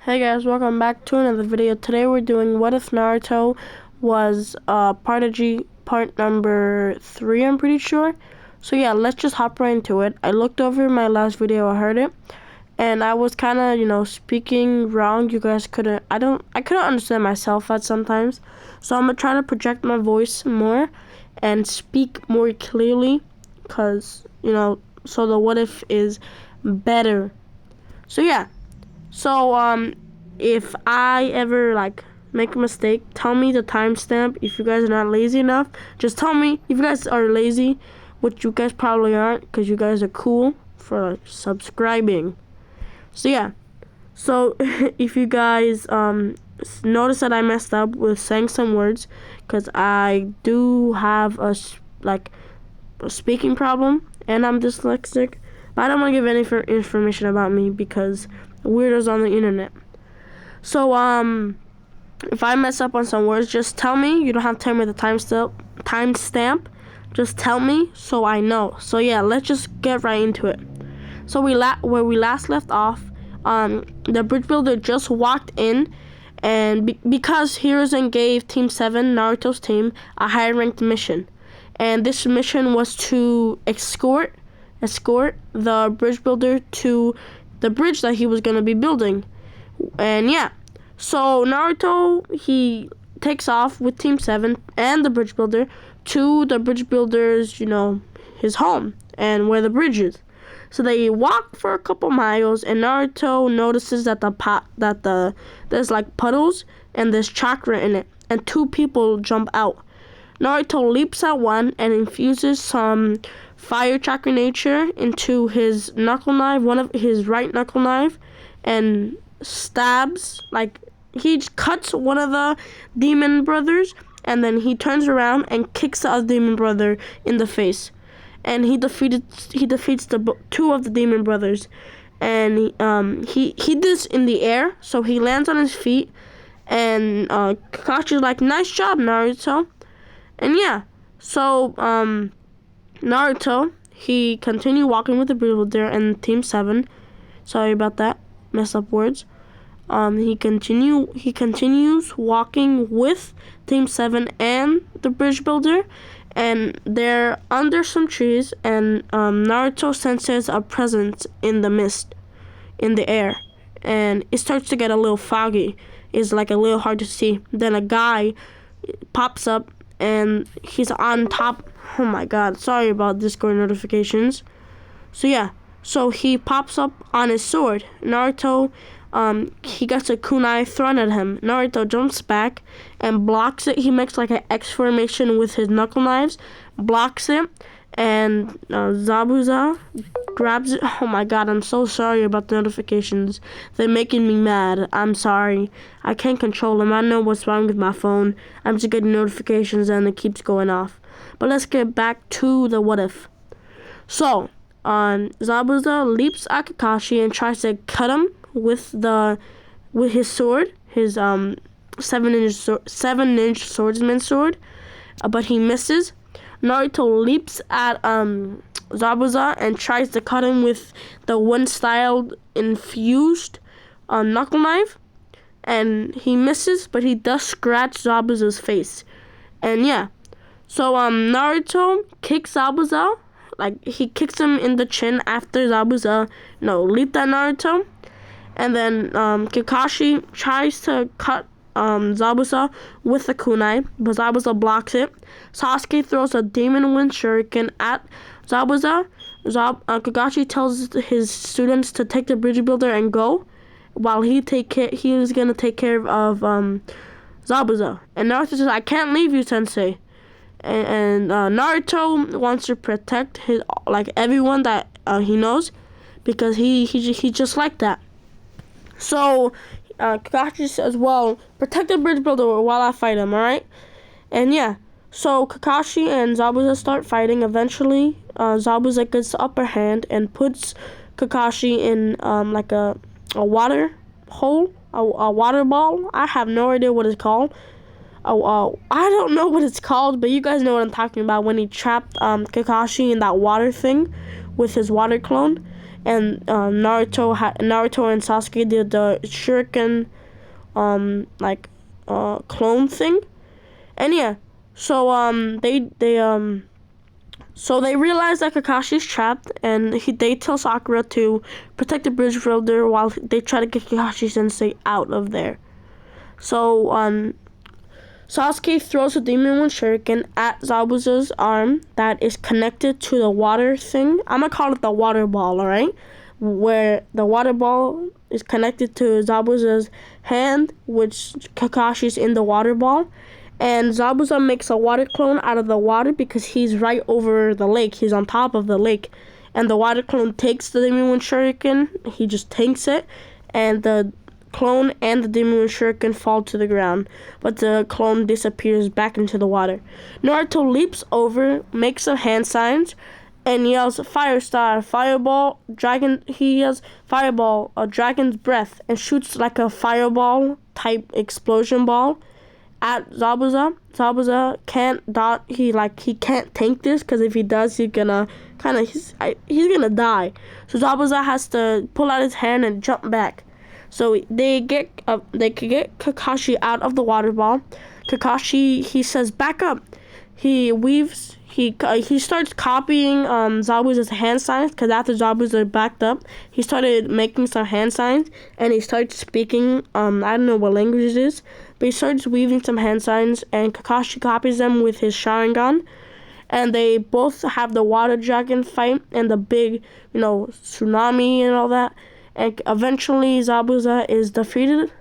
Hey guys, welcome back to another video. Today we're doing what if Naruto was prodigy part number 3, I'm pretty sure. So yeah, let's just hop right into it. I looked over my last video, I heard it, and I was kind of, speaking wrong. You guys couldn't, I couldn't understand myself at sometimes. So I'm going to try to project my voice more and speak more clearly because, so the what if is better. So yeah. So, if I ever, make a mistake, tell me the timestamp. If you guys are not lazy enough, just tell me. If you guys are lazy, which you guys probably aren't, because you guys are cool for subscribing. So, yeah. So, if you guys, notice that I messed up with saying some words, because I do have a speaking problem, and I'm dyslexic. But I don't want to give any information about me because weirdos on the internet. So if I mess up on some words, just tell me. You don't have to tell me the timestamp. Just tell me so I know. So yeah, let's just get right into it. So where we last left off, the bridge builder just walked in, and because Hiruzen gave Team 7, Naruto's team, a higher ranked mission, and this mission was to escort the bridge builder to the bridge that he was going to be building. And yeah, so Naruto, he takes off with Team 7 and the bridge builder to the bridge builder's, his home and where the bridge is. So they walk for a couple miles, and Naruto notices that there's like puddles and there's chakra in it, and two people jump out. Naruto leaps at one and infuses some fire chakra nature into his knuckle knife, one of his right knuckle knife, and stabs, he cuts one of the demon brothers, and then he turns around and kicks the other demon brother in the face, and he defeats the two of the demon brothers, and he did this in the air, so he lands on his feet, and Kakashi's like, nice job, Naruto. And yeah, so Naruto, he continued walking with the bridge builder and Team 7. Sorry about that, messed up words. He continues walking with Team 7 and the bridge builder, and they're under some trees, and Naruto senses a presence in the mist, in the air, and it starts to get a little foggy. It's a little hard to see. Then a guy pops up, and he's on top. Oh my god, sorry about Discord notifications. So yeah, so he pops up on his sword. Naruto, he gets a kunai thrown at him. Naruto jumps back and blocks it. He makes an X formation with his knuckle knives, blocks it, and Zabuza grabs it. Oh my god, I'm so sorry about the notifications. They're making me mad. I'm sorry. I can't control them. I don't know what's wrong with my phone. I'm just getting notifications and it keeps going off. But let's get back to the what if. So, Zabuza leaps at Kakashi and tries to cut him with his sword, his 7-inch swordsman sword, but he misses. Naruto leaps at Zabuza and tries to cut him with the one-styled infused knuckle knife, and he misses, but he does scratch Zabuza's face. And yeah, so Naruto kicks Zabuza, he kicks him in the chin after Zabuza leaped at Naruto, and then Kakashi tries to cut Zabuza with the kunai, but Zabuza blocks it. Sasuke throws a demon wind shuriken at Zabuza. Kakashi tells his students to take the bridge builder and go, while he was gonna take care of Zabuza. And Naruto says, "I can't leave you, Sensei." And Naruto wants to protect his everyone that he knows, because he just like that. So Kakashi says, well, protect the bridge builder while I fight him, alright? And yeah, so Kakashi and Zabuza start fighting. Eventually, Zabuza gets the upper hand and puts Kakashi in a water hole, a water ball. I have no idea what it's called. I don't know what it's called, but you guys know what I'm talking about, when he trapped Kakashi in that water thing with his water clone. and Naruto and Sasuke did the shuriken clone thing. And yeah, so they realize that Kakashi's trapped, and they tell Sakura to protect the bridge builder while they try to get Kakashi Sensei out of there. So Sasuke throws a Demon Wind Shuriken at Zabuza's arm that is connected to the water thing. I'm gonna call it the water ball, alright? Where the water ball is connected to Zabuza's hand, which Kakashi's in the water ball. And Zabuza makes a water clone out of the water because he's right over the lake. He's on top of the lake. And the water clone takes the Demon Wind Shuriken. He just tanks it. And the clone and the Demon Wind Shuriken fall to the ground. But the clone disappears back into the water. Naruto leaps over, makes some hand signs, and yells, "Fire Star, Fireball, Dragon." He yells, "Fireball, a Dragon's Breath," and shoots like a fireball type explosion ball at Zabuza. Zabuza can't dot. He can't tank this because if he does, he's gonna die. So Zabuza has to pull out his hand and jump back. So they could get Kakashi out of the water ball. Kakashi, he says, "Back up." He starts copying Zabuza's hand signs because after Zabuza backed up, he started making some hand signs and he starts speaking. I don't know what language it is, but he starts weaving some hand signs and Kakashi copies them with his Sharingan. And they both have the water dragon fight and the big, tsunami and all that. And eventually Zabuza is defeated.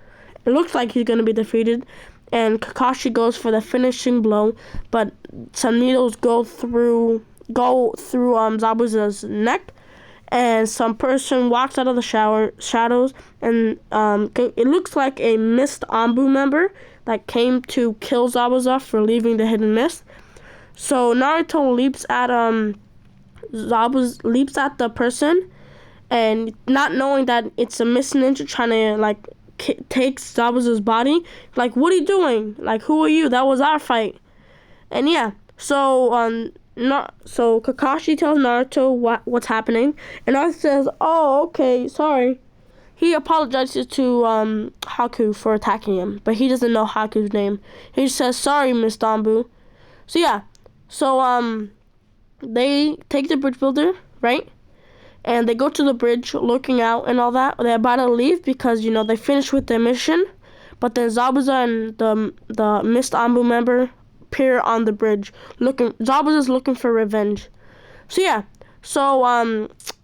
It looks like he's gonna be defeated. And Kakashi goes for the finishing blow, but some needles go through Zabuza's neck, and some person walks out of the shadows, and it looks like a Mist Anbu member that came to kill Zabuza for leaving the hidden mist. So Naruto leaps at the person, and not knowing that it's a Mist Ninja trying to takes Zabuza's body. What are you doing? Who are you? That was our fight. And yeah, so Kakashi tells Naruto what's happening, and Naruto says, "Oh, okay, sorry." He apologizes to Haku for attacking him, but he doesn't know Haku's name. He just says, "Sorry, Miss Dambu." So yeah, they take the bridge builder, right? And they go to the bridge looking out and all that. They're about to leave because, they finished with their mission. But then Zabuza and the Mist Anbu member appear on the bridge. Zabuza's looking for revenge. So yeah. So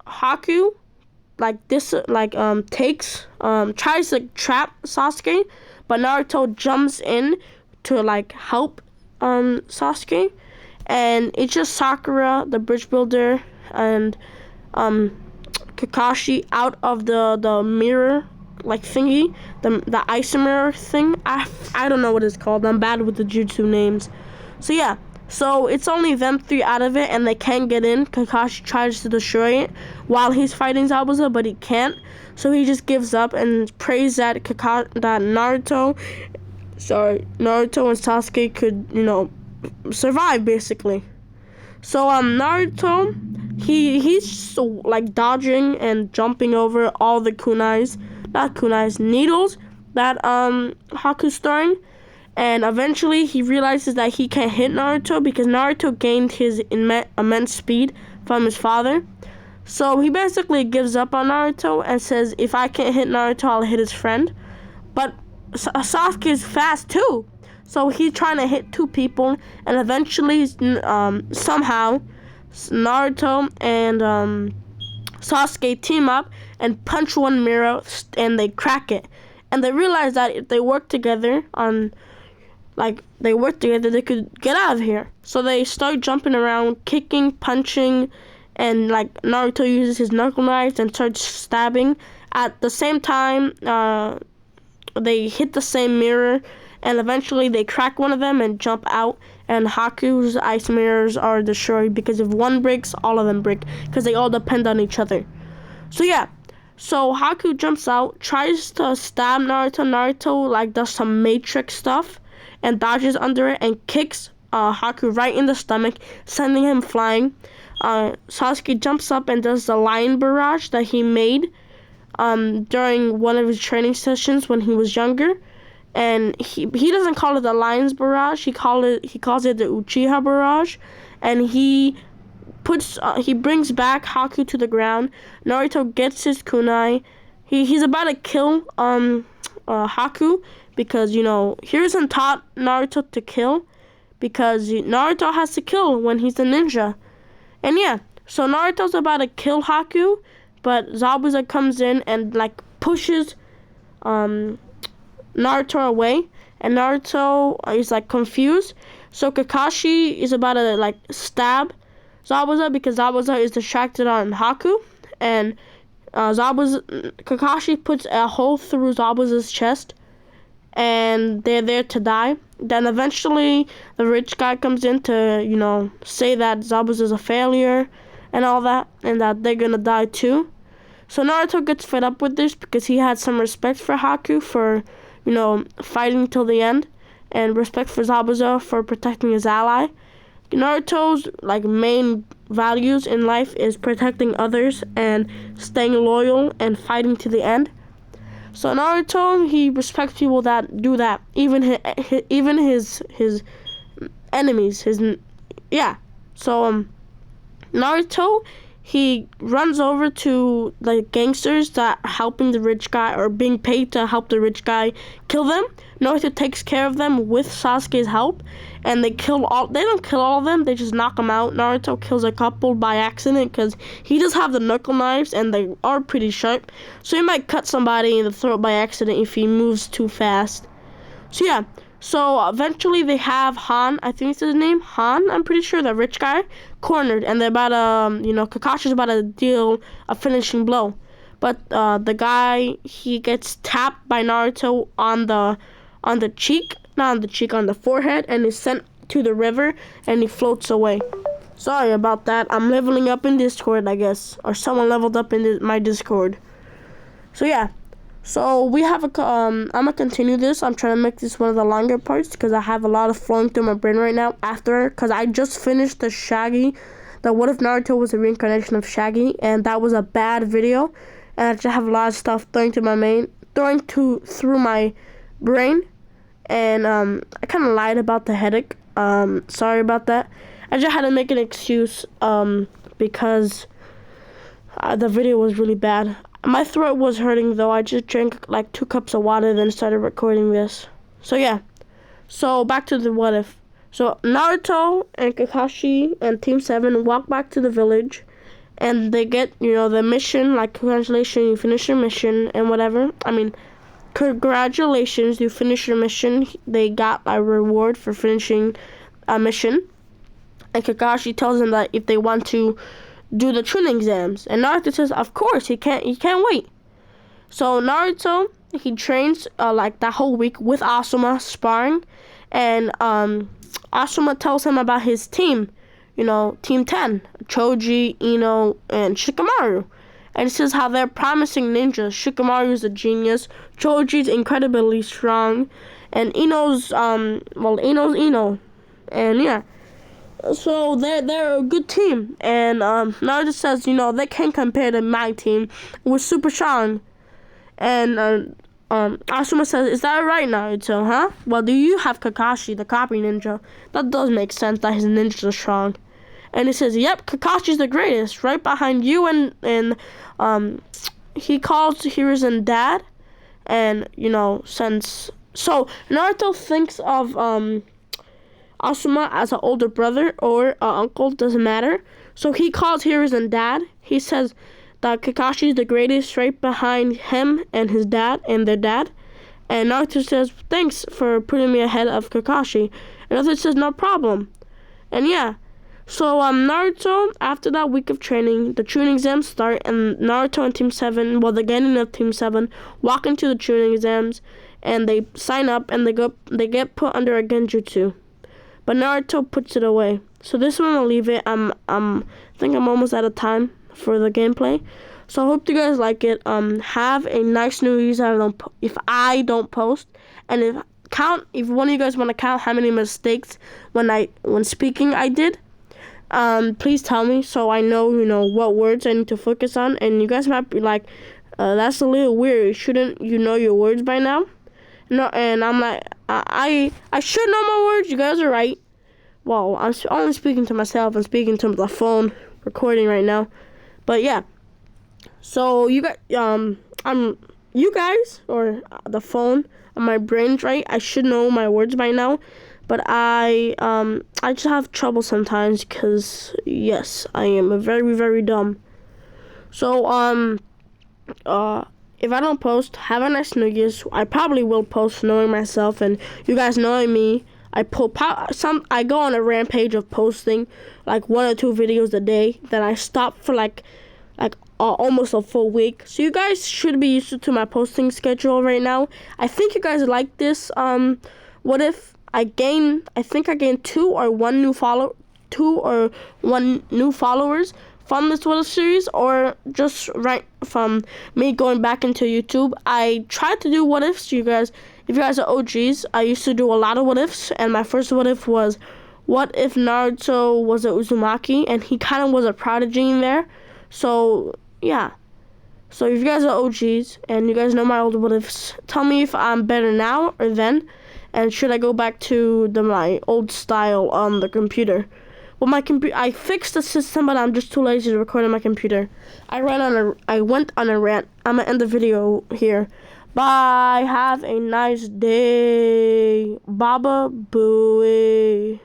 Haku tries to trap Sasuke, but Naruto jumps in to help Sasuke. And it's just Sakura, the bridge builder, and Kakashi out of the mirror thingy, the ice mirror thing. I don't know what it's called. I'm bad with the jutsu names. So yeah, so it's only them three out of it, and they can't get in. Kakashi tries to destroy it while he's fighting Zabuza, but he can't. So he just gives up and prays that Naruto and Sasuke could survive basically. So Naruto, he's dodging and jumping over all the needles that Haku's throwing, and eventually he realizes that he can't hit Naruto because Naruto gained his immense speed from his father. So he basically gives up on Naruto and says, "If I can't hit Naruto, I'll hit his friend." But Sasuke is fast too. So he's trying to hit two people, and eventually, somehow, Naruto and Sasuke team up and punch one mirror, and they crack it. And they realize that if they work together they could get out of here. So they start jumping around, kicking, punching, and Naruto uses his knuckle knives and starts stabbing. At the same time, they hit the same mirror. And eventually they crack one of them and jump out, and Haku's ice mirrors are destroyed because if one breaks, all of them break because they all depend on each other. So yeah, so Haku jumps out, tries to stab Naruto. Naruto does some Matrix stuff and dodges under it and kicks Haku right in the stomach, sending him flying. Sasuke jumps up and does the lion barrage that he made during one of his training sessions when he was younger. And he doesn't call it the lion's barrage. He calls it the Uchiha barrage. And he brings back Haku to the ground. Naruto gets his kunai. He's about to kill Haku because, you know, Hiruzen taught Naruto to kill because Naruto has to kill when he's a ninja. And yeah, so Naruto's about to kill Haku, but Zabuza comes in and like pushes Naruto away, and Naruto is like confused. So Kakashi is about to like stab Zabuza because Zabuza is distracted on Haku, and Kakashi puts a hole through Zabuza's chest, and they're there to die. Then eventually the rich guy comes in to, you know, say that Zabuza's a failure and all that, and that they're gonna die too. So Naruto gets fed up with this because he had some respect for Haku for, you know, fighting till the end, and respect for Zabuza for protecting his ally. Naruto's like main values in life is protecting others and staying loyal and fighting to the end. So Naruto, he respects people that do that, even his enemies. So Naruto, he runs over to the gangsters that are helping the rich guy or being paid to help the rich guy kill them. Naruto takes care of them with Sasuke's help, and they don't kill all of them, they just knock them out. Naruto kills a couple by accident because he does have the knuckle knives and they are pretty sharp, so he might cut somebody in the throat by accident if he moves too fast. So yeah, so eventually they have Han, I think it's his name, Han, I'm pretty sure, the rich guy, cornered, and they're about to, Kakashi's about to deal a finishing blow. But the guy, he gets tapped by Naruto on the forehead, and is sent to the river, and he floats away. Sorry about that. I'm leveling up in Discord, I guess, or someone leveled up in my Discord. So yeah, so we have I'm gonna continue this. I'm trying to make this one of the longer parts because I have a lot of flowing through my brain right now. Because I just finished the what if Naruto was a reincarnation of Shaggy, and that was a bad video, and I just have a lot of stuff through my brain. And I kind of lied about the headache. Sorry about that. I just had to make an excuse because the video was really bad. My throat was hurting though. I just drank like 2 cups of water, then started recording this. So yeah. So back to the what if. So Naruto and Kakashi and Team 7 walk back to the village, and they get, the mission, like, congratulations, you finished your mission and whatever. I mean, congratulations, you finished your mission. They got a reward for finishing a mission. And Kakashi tells them that if they want to do the Chunin exams, and Naruto says, of course, he can't wait. So Naruto, he trains like that whole week with Asuma sparring, and Asuma tells him about his team, Team 10, Choji, Ino, and Shikamaru. And it says how they're promising ninjas. Shikamaru's a genius, Choji's incredibly strong, and Ino's Ino. And yeah. So they're a good team. And Naruto says, they can't compare to my team. We're super strong. And Asuma says, is that right, Naruto, huh? Well, do you have Kakashi, the copy ninja? That does make sense that his ninjas are strong. And he says, yep, Kakashi's the greatest, right behind you. And he calls Hiruzen dad. And, so Naruto thinks of Asuma as an older brother or uncle, doesn't matter. So he calls Hiruzen dad. He says that Kakashi is the greatest, right behind him and his dad and their dad. And Naruto says, thanks for putting me ahead of Kakashi. And Naruto says, no problem. And yeah. So Naruto, after that week of training, the Chunin exams start, and Naruto and Team 7, the beginning of Team 7, walk into the Chunin exams, and they sign up, and they get put under a genjutsu. But Naruto puts it away. So this one I'll leave it. I think I'm almost out of time for the gameplay. So I hope you guys like it. Have a nice New Year's if I don't post. And if one of you guys want to count how many mistakes when speaking I did, please tell me so I know, what words I need to focus on. And you guys might be like, that's a little weird. Shouldn't you know your words by now? No, and I'm like, I should know my words. You guys are right. Well, I'm only speaking to myself and speaking to the phone recording right now. But yeah, so you guys or the phone on my brain's right. I should know my words by now, but I just have trouble sometimes because yes, I am very very dumb. So if I don't post, have a nice New Year's. I probably will post knowing myself and you guys knowing me. I go on a rampage of posting like 1 or 2 videos a day. Then I stop for like almost a full week. So you guys should be used to my posting schedule right now. I think you guys like this. What if I gained 2 or 1 new followers from this little series, or just right from me going back into YouTube. I tried to do what ifs, you guys. If you guys are OGs, I used to do a lot of what ifs, and my first what if was, what if Naruto was a Uzumaki and he kind of was a prodigy in there? So yeah. So if you guys are OGs and you guys know my old what ifs, tell me if I'm better now or then, and should I go back to my old style on the computer. Well, I fixed the system, but I'm just too lazy to record on my computer. I went on a rant. I'm gonna end the video here. Bye. Have a nice day. Baba Booey.